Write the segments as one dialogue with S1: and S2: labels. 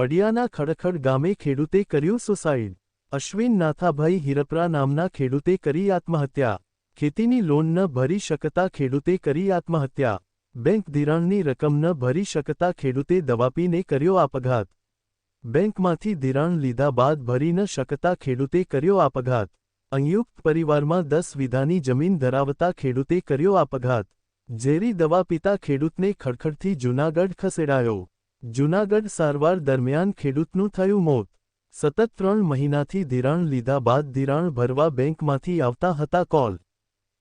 S1: વડિયાના ખડખડ ગામે ખેડૂતે કર્યું સુસાઇડ। અશ્વિન નાથાભાઈ હિરપરા નામના ખેડૂતે કરી આત્મહત્યા। ખેતીની લોન ન ભરી શકતા ખેડૂતે કરી આત્મહત્યા। બેંક ધિરાણની રકમ ન ભરી શકતા ખેડૂતે દવા પીને કર્યો આપઘાત। બેંકમાંથી ધિરાણ લીધા બાદ ભરી ન શકતા ખેડૂતે કર્યો આપઘાત। સંયુક્ત પરિવારમાં 10 વીઘાની જમીન ધરાવતા ખેડૂતે કર્યો આપઘાત। ઝેરી દવા પીતા ખેડૂતને ખડખડથી જૂનાગઢ ખસેડાયો। જૂનાગઢ સારવાર દરમિયાન ખેડૂતનું થયું મોત। સતત 3 મહિનાથી ધિરાણ લીધા બાદ ધિરાણ ભરવા બેંકમાંથી આવતા હતા કોલ।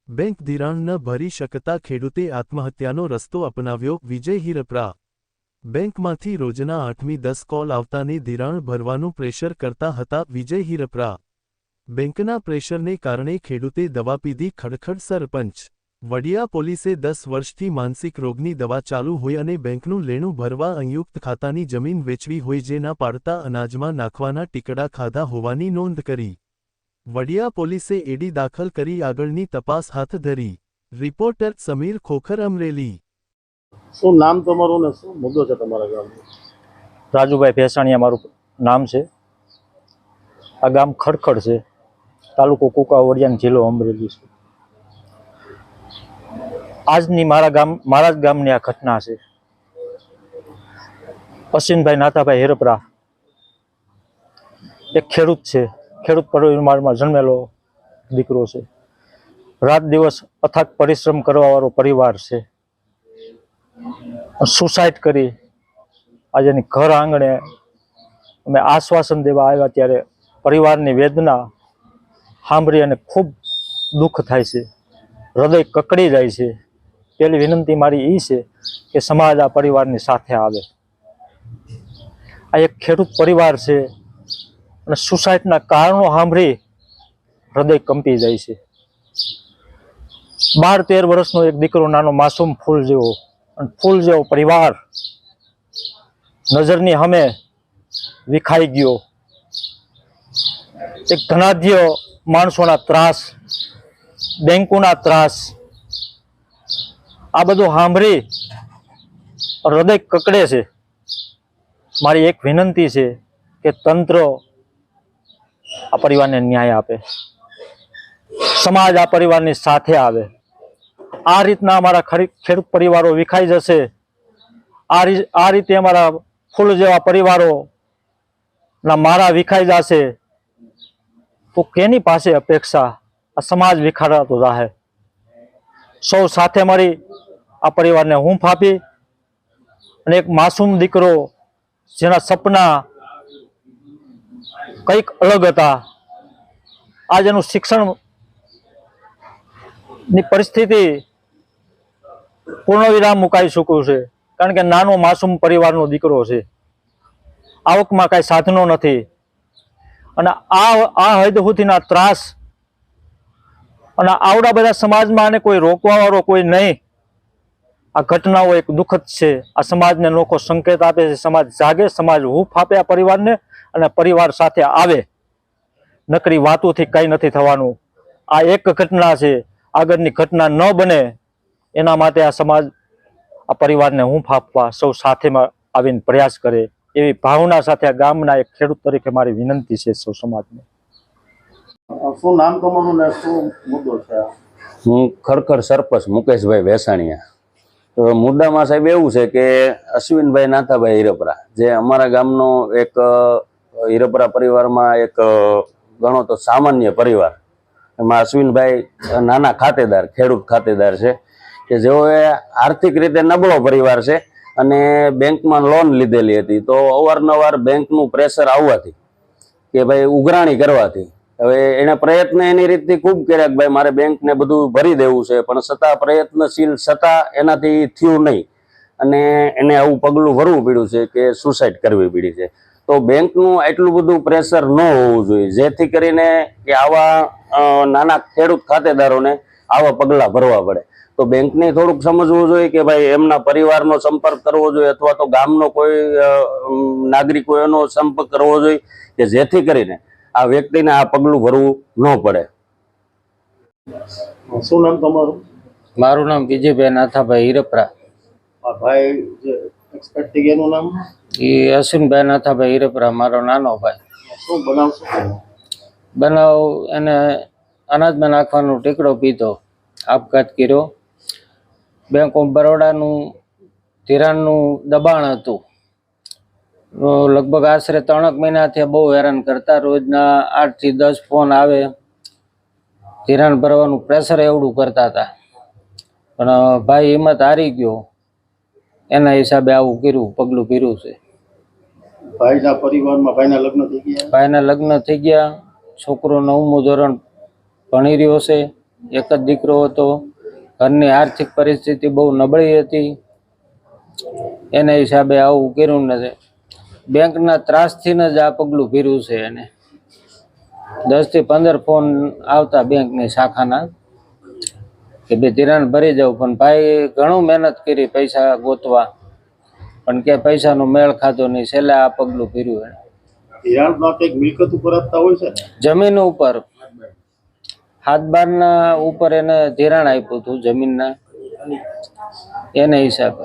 S1: બેંક ધિરાણ ન ભરી શકતા ખેડૂતે આત્મહત્યાનો રસ્તો અપનાવ્યો। વિજય હિરપરા। બેંકમાંથી રોજના 8થી 10 કોલ આવતાને ધિરાણ ભરવાનું પ્રેશર કરતા હતા વિજય હિરપરા। બેંકના પ્રેશરને કારણે ખેડૂતે દવા પીધી। ખડખડ સરપંચ। વડિયા પોલીસે 10 વર્ષથી માનસિક રોગની દવા ચાલુ હોય અને બેંકનું લેણું ભરવા સંયુક્ત ખાતાની જમીન વેચવી હોય જે ના પાડતા અનાજમાં નાખવાના ટીકડા ખાધા હોવાની નોંધ કરી। વડિયા પોલીસે એડી દાખલ કરી આગળની તપાસ હાથ ધરી। રિપોર્ટર સમીર ખોખર, અમરેલી।
S2: શું નામ તમારું ને શું મુદ્દો છે તમારા ગામનો?
S3: રાજુભાઈ ભેસાણીયા મારું નામ છે। આ ગામ ખડખડ છે, તાલુકો કુકાવાવ, જિલ્લો અમરેલી છે। આજની મારા જ ગામની આ ઘટના છે। અશ્વિનભાઈ નાથાભાઈ હિરપરા એક ખેડૂત છે, ખેડૂત પરિવારમાં જન્મેલો દીકરો છે। રાત દિવસ અથાગ પરિશ્રમ કરવા વાળો પરિવાર છે। સુસાઇડ કરી આજે ઘર આંગણે અમે આશ્વાસન દેવા આવ્યા ત્યારે પરિવારની વેદના સાંભળી અને ખૂબ દુઃખ થાય છે, હૃદય કકડી જાય છે। પહેલી વિનંતી મારી એ છે કે સમાજ આ પરિવારની સાથે આવે। આ એક ખેડૂત પરિવાર છે અને સુસાઇડના કારણો સાંભળી હૃદય કંપી જાય છે। 12-13 વર્ષનો એક દીકરો, નાનો માસૂમ ફૂલ જેવો, અને ફૂલ જેવો પરિવાર નજરની સામે વિખાઈ ગયો। એક ધનાઢ્ય માણસોના ત્રાસ, બેંકોના ત્રાસ, આ બધું સાંભળી હૃદય કકડે છે। મારી એક વિનંતી છે કે તંત્ર આ પરિવારને ન્યાય આપે, સમાજ આ પરિવારની સાથે આવે। આ રીતના અમારા ખેડૂત પરિવારો વિખાઈ જશે, આ રીતે અમારા ફૂલ જેવા પરિવારો ના મારા વિખાઈ જશે તો કેની પાસે અપેક્ષા? આ સમાજ વિખાડાતો રહે। સૌ સાથે મળી આ પરિવારને હૂંફ આપી અને એક માસૂમ દીકરો જેના સપના કંઈક અલગ હતા, આજ એનું શિક્ષણની પરિસ્થિતિ પૂર્ણવિરામ મુકાઈ ચૂક્યું છે, કારણ કે નાનો માસૂમ પરિવારનો દીકરો છે। આવકમાં કાંઈ સાધનો નથી અને આ હદ સુધીના ત્રાસ અને આવડા બધા સમાજમાં આને કોઈ રોકવા વાળો કોઈ નહીં। આ ઘટનાઓ એક દુઃખદ છે। આ સમાજને લોકો સંકેત આપે છે, સમાજ જાગે, સમાજ હૂંફ આપે આ પરિવારને અને પરિવાર સાથે આવે। નકરી વાતોથી કંઈ નથી થવાનું। આ એક ઘટના છે, આગળની ઘટના ન બને એના માટે આ સમાજ આ પરિવારને હૂંફ આપવા સૌ સાથે આવીને પ્રયાસ કરે એવી ભાવના સાથે આ ગામના એક ખેડૂત તરીકે મારી વિનંતી છે સૌ સમાજને।
S2: શું નામ તમારું ને શું મુદ્દો છે?
S4: હું ખડખડ સરપંચ મુકેશભાઈ ભેસાણીયા। તો મુદ્દામાં સાહેબ એવું છે કે અશ્વિનભાઈ નાથાભાઈ હિરપરા, જે અમારા ગામનો એક હિરપરા પરિવારમાં એક ગણો તો સામાન્ય પરિવાર, એમાં અશ્વિનભાઈ નાના ખાતેદાર, ખેડૂત ખાતેદાર છે કે જેઓએ આર્થિક રીતે નબળો પરિવાર છે અને બેંકમાં લોન લીધેલી હતી। તો અવારનવાર બેંકનું પ્રેશર આવવાથી કે ભાઈ ઉઘરાણી કરવાથી હવે એને પ્રયત્ન એની રીતથી ખૂબ કર્યા કે ભાઈ મારે બેંકને બધું ભરી દેવું છે, પણ છતાં પ્રયત્નશીલ છતાં એનાથી થયું નહીં અને એને આવું પગલું ભરવું પડ્યું છે કે સુસાઇડ કરવી પડી છે। તો બેંકનું એટલું બધું પ્રેશર ન હોવું જોઈએ, જેથી કરીને કે આવા નાના ખેડૂત ખાતેદારોને આવા પગલાં ભરવા પડે। તો બેંકને થોડુંક સમજવું જોઈએ કે ભાઈ એમના પરિવારનો સંપર્ક કરવો જોઈએ અથવા તો ગામનો કોઈ નાગરિકો એનો સંપર્ક કરવો જોઈએ કે જેથી કરીને આ વ્યક્તિને આ પગલું ભરવું ન પડે।
S2: શું નામ તમારું?
S5: મારું નામ વિજયભાઈ નાથાભાઈ હિરપરા।
S2: ભાઈ જે એક્સપેક્ટ થઈ ગયાનું નામ
S5: એ અશ્વિનભાઈ નાથાભાઈ હિરપરા, મારો નાનો ભાઈ.
S2: શું બનાવશો?
S5: બનાવ એને અનાજમાં નાખવાનો ટીકડો પીધો, આપઘાત કર્યો. બેંક ઓફ બરોડાનું ધિરાણનું દબાણ હતું. લગભગ આશરે 3 મહિનાથી બહુ હેરાન કરતા. રોજના 8 થી 10 ફોન આવે, ધિરાણ ભરવાનું પ્રેશર એવડું કરતા હતા. પણ ભાઈ હિંમત હારી ગયો, એના હિસાબે આવું કર્યું, પગલું ભર્યું છે.
S2: ભાઈના પરિવારમાં ભાઈના લગ્ન થઈ ગયા?
S5: ભાઈના લગ્ન થઈ ગયા, છોકરો 9મું ધોરણ ભણી રહ્યો છે, એક જ દીકરો હતો. ઘરની આર્થિક પરિસ્થિતિ બહુ નબળી હતી, એના હિસાબે આવું કર્યું નથી. બેંકના ત્રાસથી જ આ પગલું ભર્યું છે. એને 10 થી 15 ફોન આવતા બેંકની શાખાના કે બે ધિરાણ ભરી જાવ, પણ ભાઈ ઘણું મહેનત કરી પૈસા ગોતવા, પણ કે પૈસાનો મેળ ખાધો નહીં. છેલ્લે આ પગલું ભર્યું એને.
S2: ધિરાણમાં કંઈક મિલકત ઉપર આપતા હોય છે ને?
S5: જમીન ઉપર 7/12 ઉપર એને ધિરાણ આપ્યું હતું જમીનના, એને હિસાબે.